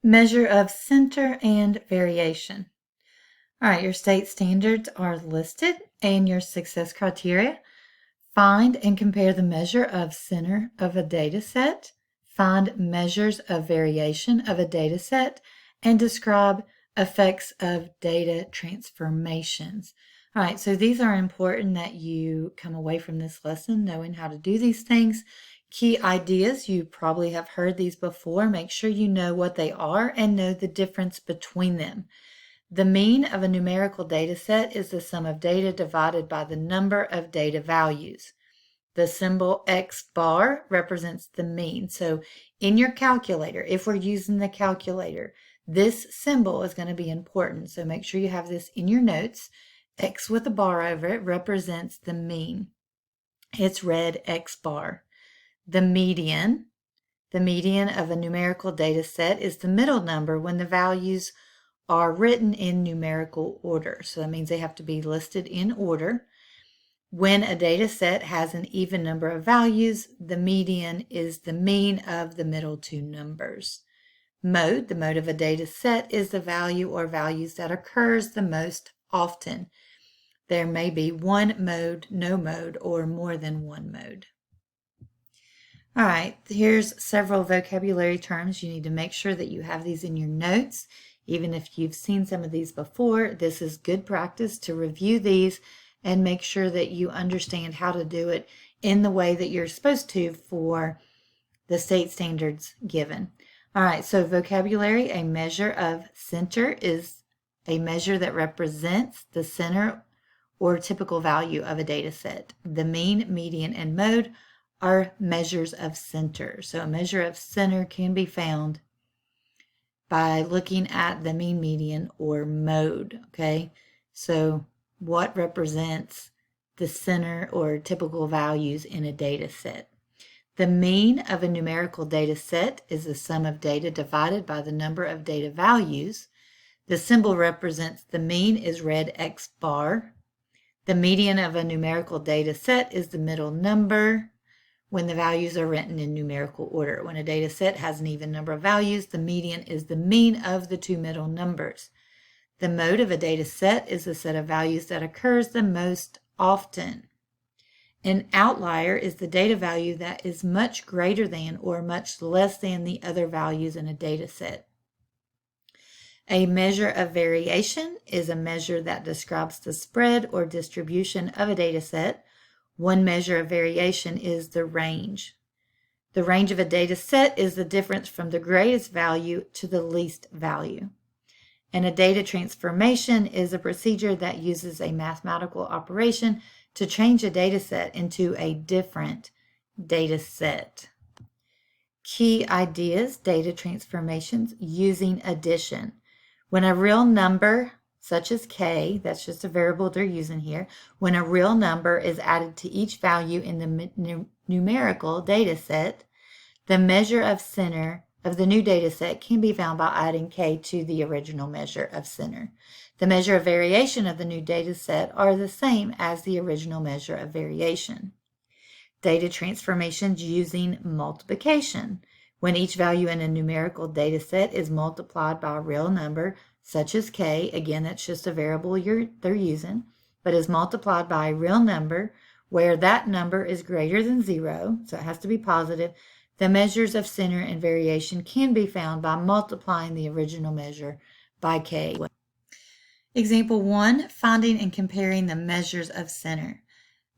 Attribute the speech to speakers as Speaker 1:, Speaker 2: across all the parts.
Speaker 1: Measure of center and variation. All right, your state standards are listed and your success criteria. Find and compare the measure of center of a data set. Find measures of variation of a data set and describe effects of data transformations. All right, so these are important that you come away from this lesson knowing how to do these things. Key ideas, you probably have heard these before. Make sure you know what they are and know the difference between them. The mean of a numerical data set is the sum of data divided by the number of data values. The symbol X bar represents the mean. So in your calculator, if we're using the calculator, this symbol is going to be important. So make sure you have this in your notes. X with a bar over it represents the mean. It's red X bar. The median of a numerical data set is the middle number when the values are written in numerical order. So that means they have to be listed in order. When a data set has an even number of values, the median is the mean of the middle two numbers. Mode, the mode of a data set, is the value or values that occurs the most often. There may be one mode, no mode, or more than one mode. All right, here's several vocabulary terms. You need to make sure that you have these in your notes. Even if you've seen some of these before, this is good practice to review these and make sure that you understand how to do it in the way that you're supposed to for the state standards given. All right, so vocabulary, a measure of center is a measure that represents the center or typical value of a data set. The mean, median, and mode are measures of center. So a measure of center can be found by looking at the mean, median, or mode, okay? So what represents the center or typical values in a data set? The mean of a numerical data set is the sum of data divided by the number of data values. The symbol represents the mean is red X bar. The median of a numerical data set is the middle number when the values are written in numerical order. When a data set has an even number of values, the median is the mean of the two middle numbers. The mode of a data set is the set of values that occurs the most often. An outlier is the data value that is much greater than or much less than the other values in a data set. A measure of variation is a measure that describes the spread or distribution of a data set. One measure of variation is the range. The range of a data set is the difference from the greatest value to the least value. And a data transformation is a procedure that uses a mathematical operation to change a data set into a different data set. Key ideas, data transformations using addition. When a real number, such as k, that's just a variable they're using here, when a real number is added to each value in the numerical data set, the measure of center of the new data set can be found by adding k to the original measure of center. The measure of variation of the new data set are the same as the original measure of variation. Data transformations using multiplication. When each value in a numerical data set is multiplied by a real number, such as k, again, that's just a variable they're using, but is multiplied by a real number where that number is greater than 0, so it has to be positive, the measures of center and variation can be found by multiplying the original measure by k. Example 1, finding and comparing the measures of center.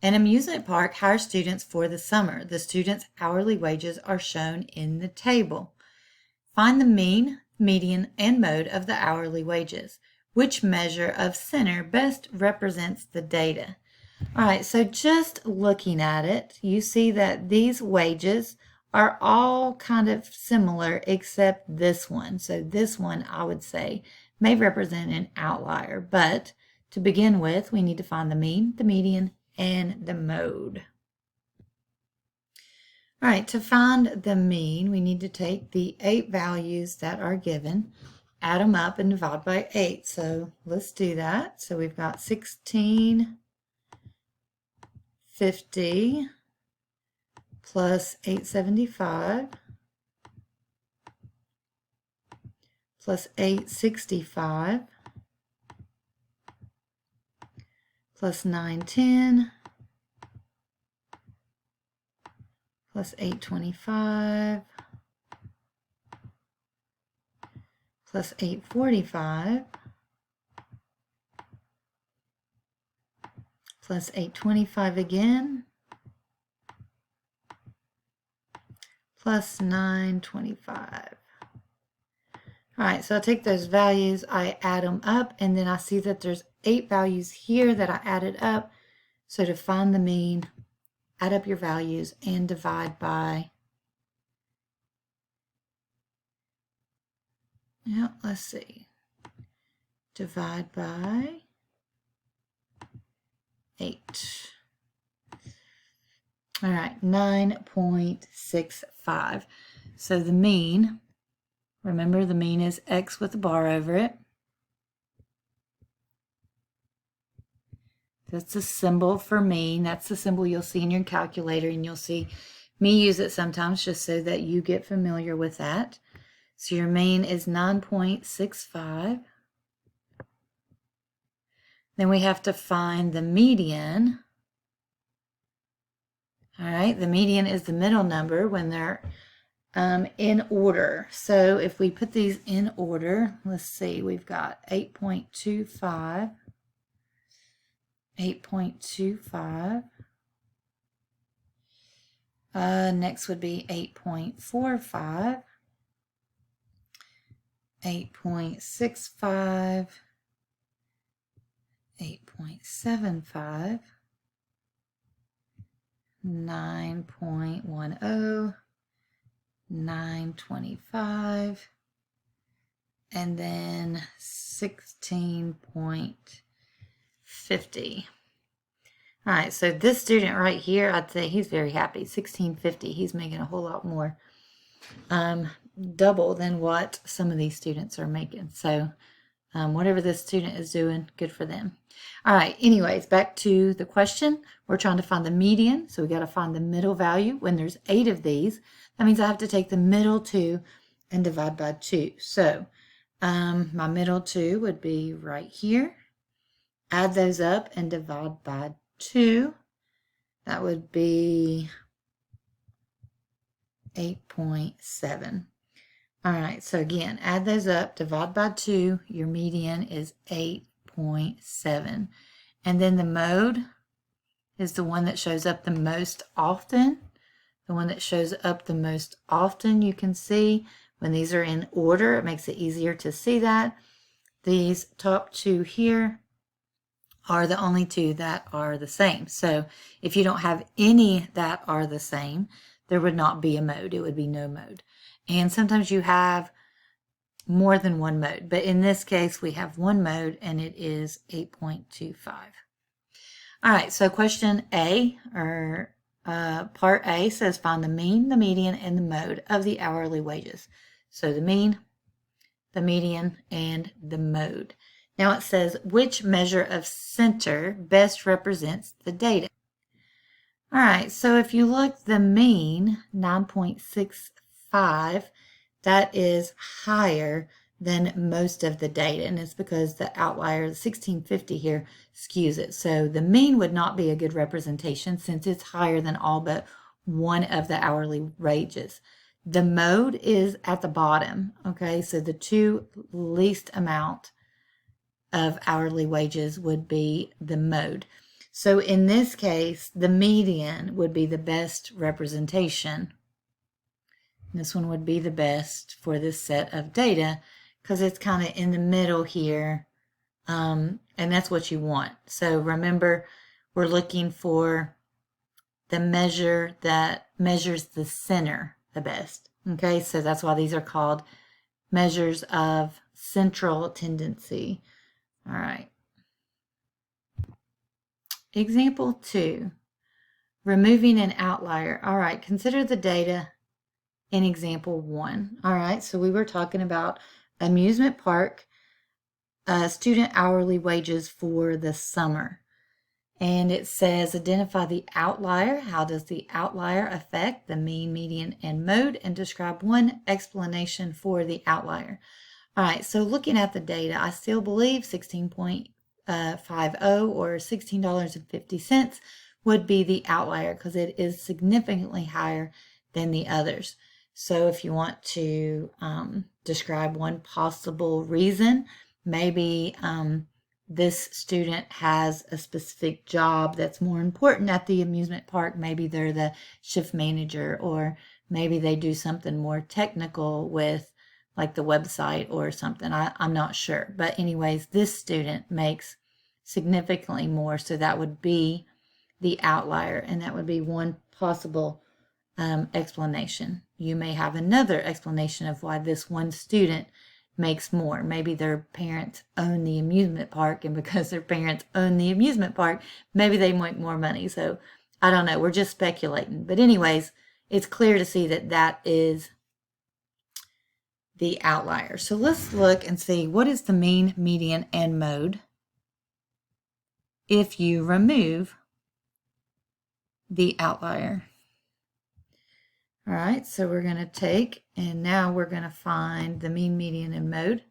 Speaker 1: An amusement park hires students for the summer. The students' hourly wages are shown in the table. Find the mean, median, and mode of the hourly wages. Which measure of center best represents the data? All right, so just looking at it, you see that these wages are all kind of similar except this one. So this one, I would say, may represent an outlier. But to begin with, we need to find the mean, the median, and the mode. All right, to find the mean, we need to take the 8 values that are given, add them up, and divide by 8. So let's do that. So we've got 1650 plus 875 plus 865 plus 910 plus 825 plus 845 plus 825 again plus 925. All right, so I take those values, I add them up, and then I see that there's 8 values here that I added up. So to find the mean, add up your values and divide by, let's see, divide by 8. All right, 9.65. So the mean, remember the mean is x with a bar over it. That's a symbol for mean. That's the symbol you'll see in your calculator, and you'll see me use it sometimes just so that you get familiar with that. So your mean is 9.65. Then we have to find the median. All right, the median is the middle number when they're in order. So if we put these in order, let's see, we've got 8.25, 8.25. Next would be 8.45, 8.65, 8.75, 9.10, 9.25, and then 16.50. All right, so this student right here, I'd say he's very happy. 16.50, he's making a whole lot more, double than what some of these students are making. So whatever this student is doing, good for them. All right, anyways, back to the question. We're trying to find the median, so we got to find the middle value. When there's 8 of these, that means I have to take the middle 2 and divide by 2. So my middle 2 would be right here. Add those up and divide by 2. That would be 8.7. All right, so again, add those up, divide by 2. Your median is 8.7. And then the mode is the one that shows up the most often. The one that shows up the most often, you can see when these are in order, it makes it easier to see that. These top 2 here are the only 2 that are the same. So if you don't have any that are the same, there would not be a mode. It would be no mode. And sometimes you have more than one mode, but in this case we have one mode and it is 8.25. All right, so question A, or part A, says find the mean, the median, and the mode of the hourly wages. So the mean, the median, and the mode. Now it says which measure of center best represents the data. All right, so if you look, the mean, 9.65, that is higher than most of the data, and it's because the outlier, the 1650 here, skews it. So the mean would not be a good representation since it's higher than all but one of the hourly wages. The mode is at the bottom, okay? So the 2 least amount of hourly wages would be the mode. So in this case, the median would be the best representation. This one would be the best for this set of data because it's kind of in the middle here, and that's what you want. So remember, we're looking for the measure that measures the center the best. Okay, so that's why these are called measures of central tendency. All right. Example 2, removing an outlier. All right, consider the data in example 1. All right, so we were talking about amusement park student hourly wages for the summer. And it says identify the outlier. How does the outlier affect the mean, median, and mode? And describe one explanation for the outlier. All right, so looking at the data, I still believe 16.50 or $16.50 would be the outlier because it is significantly higher than the others. So if you want to describe one possible reason, maybe this student has a specific job that's more important at the amusement park. Maybe they're the shift manager, or maybe they do something more technical with like the website or something. I'm not sure. But anyways, this student makes significantly more. So that would be the outlier, and that would be one possible explanation. You may have another explanation of why this one student makes more. Maybe their parents own the amusement park, and because their parents own the amusement park, maybe they make more money. So I don't know. We're just speculating. But anyways, it's clear to see that that is the outlier. So let's look and see what is the mean, median, and mode if you remove the outlier. All right, so we're going to take, and now we're going to find the mean, median, and mode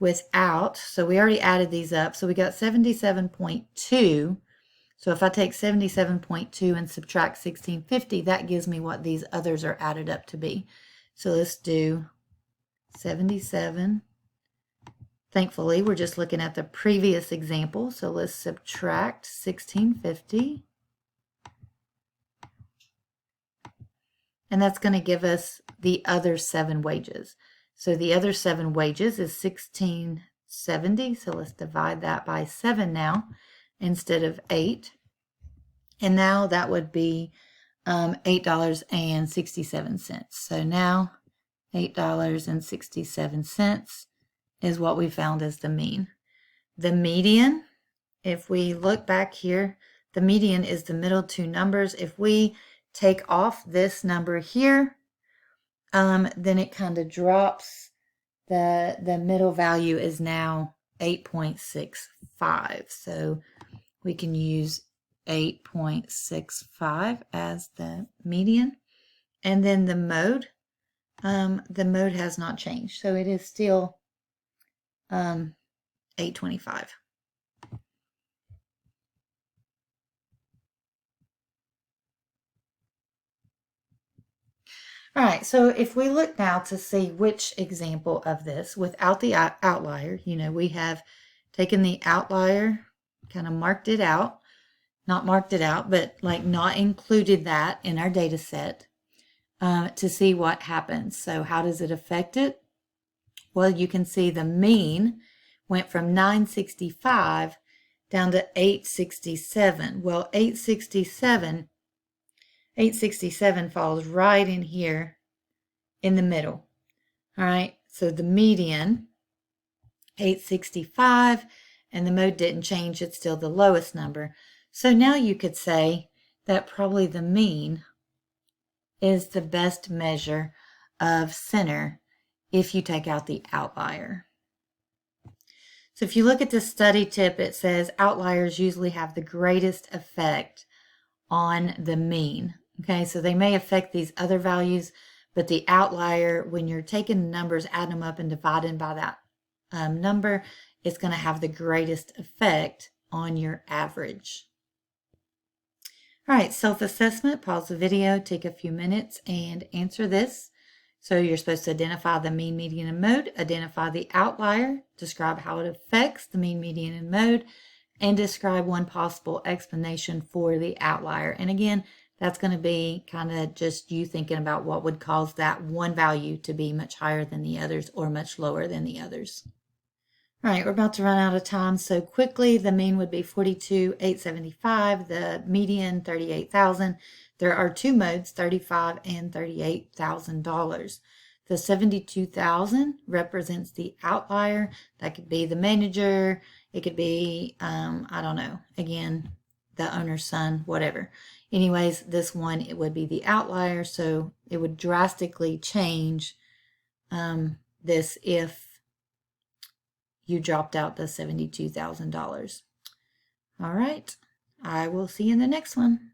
Speaker 1: without, so we already added these up. So we got 77.2. So if I take 77.2 and subtract 1650, that gives me what these others are added up to be. So let's do 77. Thankfully, we're just looking at the previous example. So let's subtract 1650. And that's going to give us the other 7 wages. So the other 7 wages is 1670. So let's divide that by 7 now instead of 8. And now that would be $8.67. So now $8.67 is what we found as the mean. The median, if we look back here, the median is the middle 2 numbers. If we take off this number here, then it kind of drops. The middle value is now 8.65. So we can use 8.65 as the median. And then the mode has not changed. So it is still 825. All right, so if we look now to see which example of this without the outlier, we have taken the outlier, kind of marked it out, not marked it out, but like not included that in our data set to see what happens. So how does it affect it? Well, you can see the mean went from 965 down to 867. Well, 867 falls right in here in the middle. All right, so the median, 865, and the mode didn't change. It's still the lowest number. So now you could say that probably the mean is the best measure of center if you take out the outlier. So if you look at the study tip, it says outliers usually have the greatest effect on the mean. Okay, so they may affect these other values, but the outlier, when you're taking the numbers, adding them up and dividing by that number, it's going to have the greatest effect on your average. All right, self-assessment. Pause the video, take a few minutes, and answer this. So you're supposed to identify the mean, median, and mode, identify the outlier, describe how it affects the mean, median, and mode, and describe one possible explanation for the outlier. And again, that's going to be kind of just you thinking about what would cause that one value to be much higher than the others or much lower than the others. All right, we're about to run out of time. So quickly, the mean would be 42,875, the median 38,000. There are 2 modes, $35,000 and $38,000. The 72,000 represents the outlier. That could be the manager. It could be, I don't know, again, the owner's son, whatever. Anyways, this one, it would be the outlier. So it would drastically change this if you dropped out the $72,000. All right, I will see you in the next one.